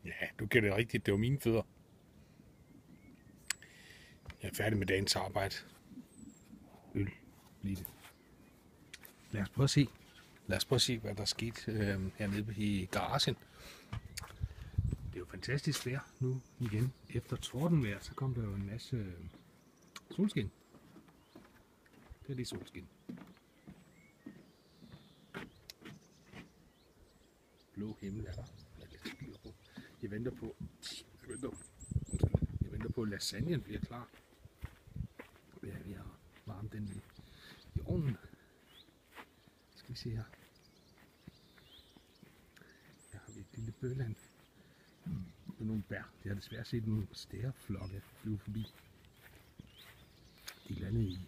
Ja, du gætter det rigtigt. Det var mine fødder. Jeg er færdig med dagens arbejde. Øl bliver det. Lad os prøve at se, hvad der er sket hernede i garagen. Det er jo fantastisk vejr nu igen. Efter tordenvejr, så kom der jo en masse solskin. Det er det solskin. Blå himmel er der. Jeg lidt styr på. Jeg venter på, at lasagnen bliver klar. Vi har varmet den i ovnen. Skal vi se her. Her har vi et lille bøland. Med nogle bær. Jeg har desværre set nogle stærflokke flyve forbi. De landede i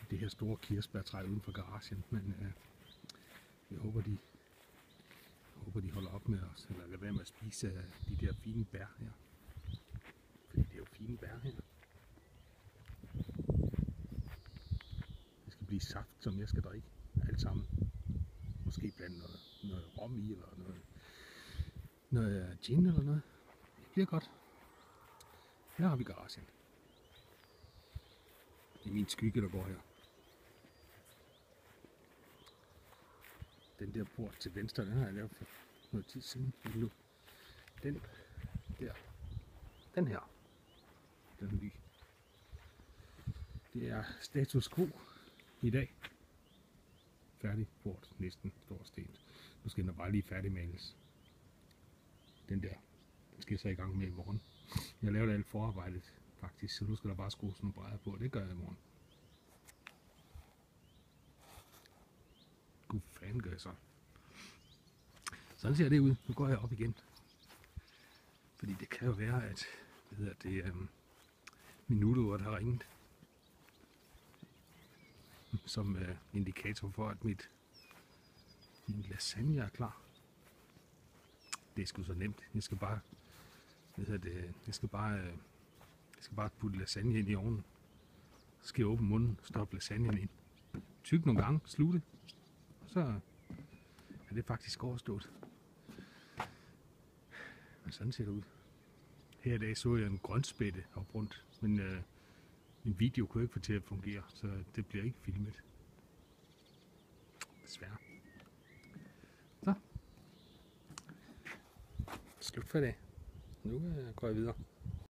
det her store kirsebærtræ uden for garagen, men jeg håber de holder op med os, eller lader være med at spise de der fine bær her. Fordi det er jo fine bær her. Det skal blive saft, som jeg skal drikke. Alt sammen. Måske blande noget rom i, eller noget gin eller noget. Det bliver godt. Her har vi garagen. Det er min skygge, der går her. Den der port til venstre, den har jeg lavet for noget tid siden. Den der. Den her. Den er ny. Det er status quo i dag. Færdig port, næsten stor sten. Nu skal den bare lige færdigmales. Den der, den skal jeg så i gang med i morgen. Jeg har lavet alt forarbejdet faktisk, så nu skal der bare skrues nogle brædder på. Det gør jeg i morgen. Gud fanden gør jeg så. Sådan ser det ud. Nu går jeg op igen. Fordi det kan jo være, at minutter har ringet. Som indikator for, at min lasagne er klar. Det er sgu så nemt. Jeg skal bare putte lasagne ind i ovnen. Så skal jeg åbne munden, stoppe lasagnen ind. Tyk nogle gange, slutte. Så er det faktisk overstået. Og sådan ser det ud. Her i dag så jeg en grønspætte op rundt, men min video kunne ikke få til at fungere, så det bliver ikke filmet. Desværre. Så. Slut for i dag. Nu går jeg videre.